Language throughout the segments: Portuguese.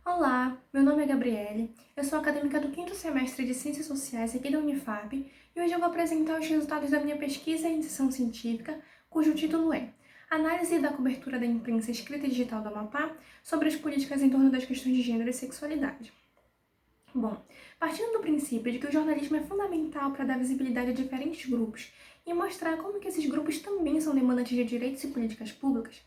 Olá, meu nome é Gabriele, eu sou acadêmica do 5º semestre de Ciências Sociais aqui da Unifap e hoje eu vou apresentar os resultados da minha pesquisa em iniciação científica, cujo título é Análise da cobertura da imprensa escrita e digital do Amapá sobre as políticas em torno das questões de gênero e sexualidade. Bom, partindo do princípio de que o jornalismo é fundamental para dar visibilidade a diferentes grupos e mostrar como que esses grupos também são demandantes de direitos e políticas públicas,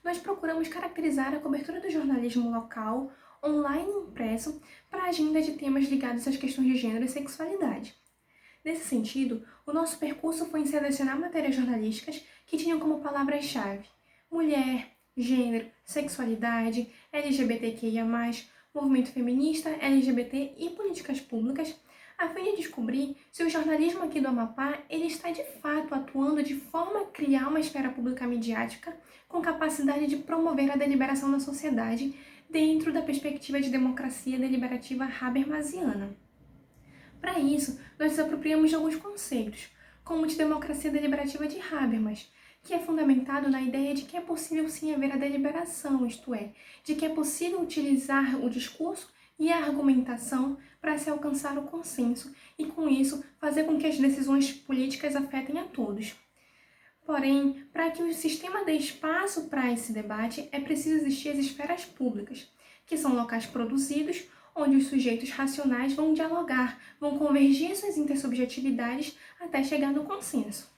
nós procuramos caracterizar a cobertura do jornalismo local, online e impresso para a agenda de temas ligados às questões de gênero e sexualidade. Nesse sentido, o nosso percurso foi em selecionar matérias jornalísticas que tinham como palavras-chave mulher, gênero, sexualidade, LGBTQIA+, movimento feminista, LGBT e políticas públicas, a fim de descobrir se o jornalismo aqui do Amapá ele está de fato atuando de forma a criar uma esfera pública midiática com capacidade de promover a deliberação na sociedade dentro da perspectiva de democracia deliberativa habermasiana. Para isso, nós nos apropriamos de alguns conceitos, como o de democracia deliberativa de Habermas, que é fundamentado na ideia de que é possível sim haver a deliberação, isto é, de que é possível utilizar o discurso e a argumentação para se alcançar o consenso e, com isso, fazer com que as decisões políticas afetem a todos. Porém, para que o sistema dê espaço para esse debate, é preciso existir as esferas públicas, que são locais produzidos onde os sujeitos racionais vão dialogar, vão convergir suas intersubjetividades até chegar no consenso.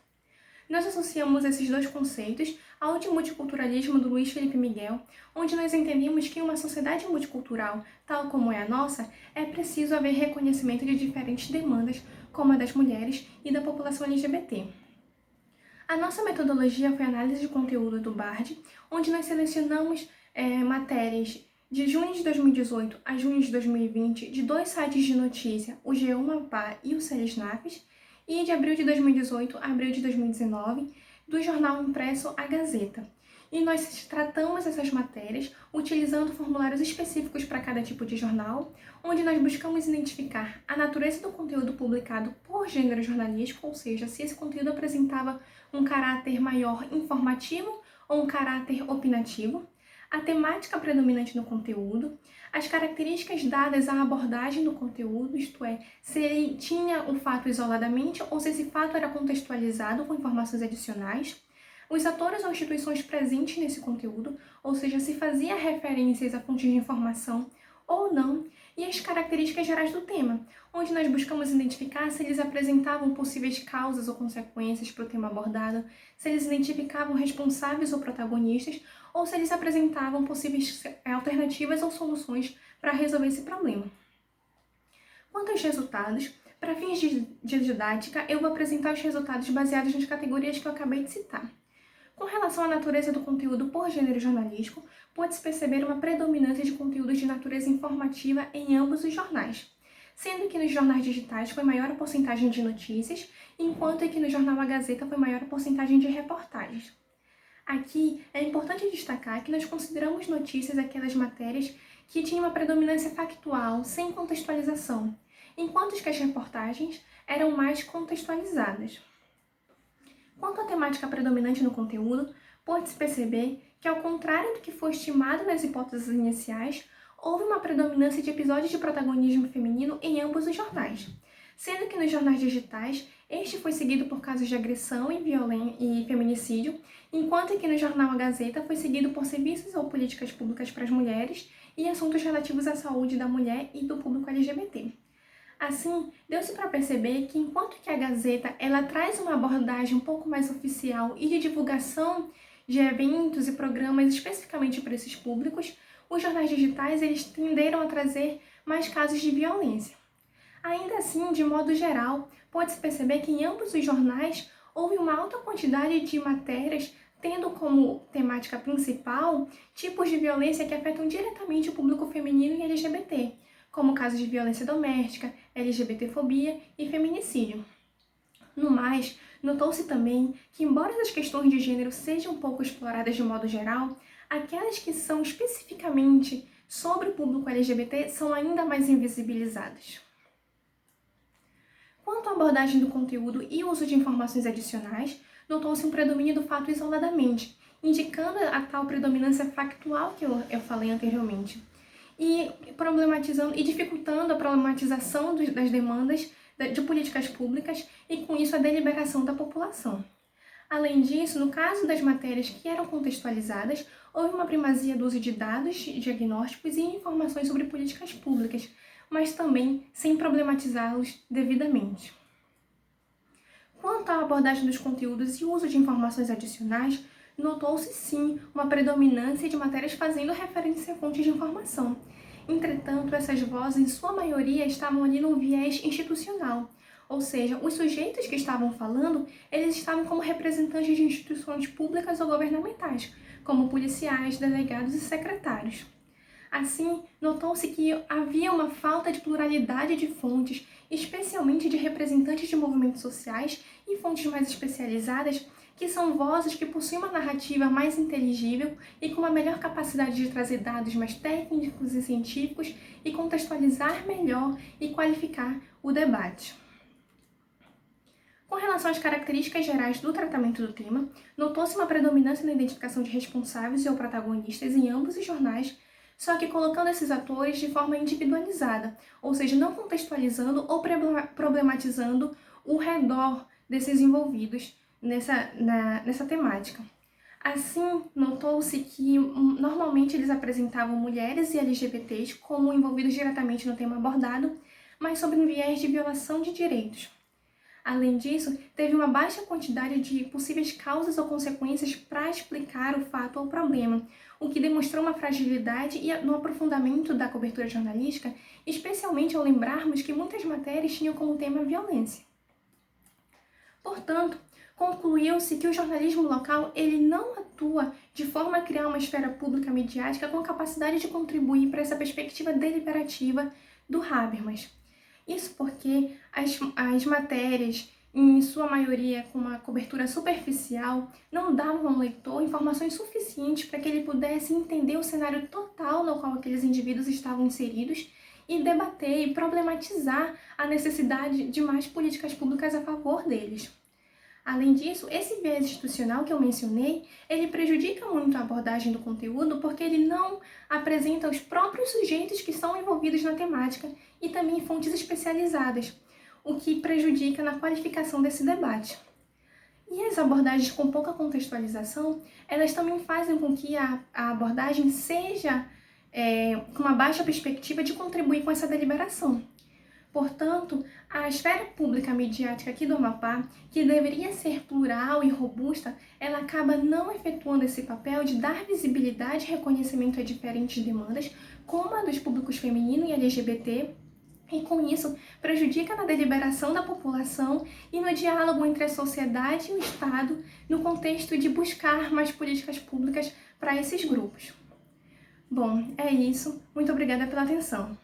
Nós associamos esses dois conceitos ao de multiculturalismo do Luiz Felipe Miguel, onde nós entendemos que em uma sociedade multicultural, tal como é a nossa, é preciso haver reconhecimento de diferentes demandas, como a das mulheres e da população LGBT. A nossa metodologia foi a análise de conteúdo do BARD, onde nós selecionamos matérias de junho de 2018 a junho de 2020 de dois sites de notícia, o G1 Amapá e o Celisnafes, e de abril de 2018 a abril de 2019, do jornal impresso A Gazeta. E nós tratamos essas matérias utilizando formulários específicos para cada tipo de jornal, onde nós buscamos identificar a natureza do conteúdo publicado por gênero jornalístico, ou seja, se esse conteúdo apresentava um caráter maior informativo ou um caráter opinativo, a temática predominante no conteúdo, as características dadas à abordagem do conteúdo, isto é, se ele tinha o fato isoladamente ou se esse fato era contextualizado com informações adicionais, os atores ou instituições presentes nesse conteúdo, ou seja, se fazia referências a fontes de informação ou não, e as características gerais do tema, onde nós buscamos identificar se eles apresentavam possíveis causas ou consequências para o tema abordado, se eles identificavam responsáveis ou protagonistas, ou se eles apresentavam possíveis alternativas ou soluções para resolver esse problema. Quanto aos resultados, para fins de didática, eu vou apresentar os resultados baseados nas categorias que eu acabei de citar. Com relação à natureza do conteúdo por gênero jornalístico, pode-se perceber uma predominância de conteúdos de natureza informativa em ambos os jornais, sendo que nos jornais digitais foi maior a porcentagem de notícias, enquanto que no jornal A Gazeta foi maior a porcentagem de reportagens. Aqui é importante destacar que nós consideramos notícias aquelas matérias que tinham uma predominância factual, sem contextualização, enquanto que as reportagens eram mais contextualizadas. Quanto à temática predominante no conteúdo, pode-se perceber que, ao contrário do que foi estimado nas hipóteses iniciais, houve uma predominância de episódios de protagonismo feminino em ambos os jornais, sendo que nos jornais digitais, este foi seguido por casos de agressão e feminicídio, enquanto que no jornal A Gazeta foi seguido por serviços ou políticas públicas para as mulheres e assuntos relativos à saúde da mulher e do público LGBT. Assim, deu-se para perceber que enquanto que a Gazeta ela traz uma abordagem um pouco mais oficial e de divulgação de eventos e programas especificamente para esses públicos, os jornais digitais eles tenderam a trazer mais casos de violência. Ainda assim, de modo geral, pode-se perceber que em ambos os jornais houve uma alta quantidade de matérias tendo como temática principal tipos de violência que afetam diretamente o público feminino e LGBT, como casos de violência doméstica, LGBTfobia e feminicídio. No mais, notou-se também que, embora as questões de gênero sejam um pouco exploradas de modo geral, aquelas que são especificamente sobre o público LGBT são ainda mais invisibilizadas. Quanto à abordagem do conteúdo e uso de informações adicionais, notou-se um predomínio do fato isoladamente, indicando a tal predominância factual que eu falei anteriormente. e problematizando e dificultando a problematização das demandas de políticas públicas e, com isso, a deliberação da população. Além disso, no caso das matérias que eram contextualizadas, houve uma primazia do uso de dados diagnósticos e informações sobre políticas públicas, mas também sem problematizá-los devidamente. Quanto à abordagem dos conteúdos e uso de informações adicionais, notou-se sim uma predominância de matérias fazendo referência a fontes de informação. Entretanto, essas vozes, em sua maioria, estavam ali no viés institucional, ou seja, os sujeitos que estavam falando, eles estavam como representantes de instituições públicas ou governamentais, como policiais, delegados e secretários. Assim, notou-se que havia uma falta de pluralidade de fontes, especialmente de representantes de movimentos sociais e fontes mais especializadas, que são vozes que possuem uma narrativa mais inteligível e com uma melhor capacidade de trazer dados mais técnicos e científicos e contextualizar melhor e qualificar o debate. Com relação às características gerais do tratamento do tema, notou-se uma predominância na identificação de responsáveis ou protagonistas em ambos os jornais, só que colocando esses atores de forma individualizada, ou seja, não contextualizando ou problematizando o redor desses envolvidos nessa temática. Assim, notou-se que normalmente eles apresentavam mulheres e LGBTs como envolvidos diretamente no tema abordado, mas sob um viés de violação de direitos. Além disso, teve uma baixa quantidade de possíveis causas ou consequências para explicar o fato ou problema, o que demonstrou uma fragilidade no aprofundamento da cobertura jornalística, especialmente ao lembrarmos que muitas matérias tinham como tema a violência. Portanto, concluiu-se que o jornalismo local ele não atua de forma a criar uma esfera pública midiática com capacidade de contribuir para essa perspectiva deliberativa do Habermas. Isso porque as matérias, em sua maioria com uma cobertura superficial, não davam ao leitor informações suficientes para que ele pudesse entender o cenário total no qual aqueles indivíduos estavam inseridos e debater e problematizar a necessidade de mais políticas públicas a favor deles. Além disso, esse viés institucional que eu mencionei, ele prejudica muito a abordagem do conteúdo porque ele não apresenta os próprios sujeitos que são envolvidos na temática e também fontes especializadas, o que prejudica na qualificação desse debate. E as abordagens com pouca contextualização, elas também fazem com que a abordagem seja com uma baixa perspectiva de contribuir com essa deliberação. Portanto, a esfera pública midiática aqui do Amapá, que deveria ser plural e robusta, ela acaba não efetuando esse papel de dar visibilidade e reconhecimento a diferentes demandas, como a dos públicos feminino e LGBT, e com isso prejudica na deliberação da população e no diálogo entre a sociedade e o Estado, no contexto de buscar mais políticas públicas para esses grupos. Bom, é isso. Muito obrigada pela atenção.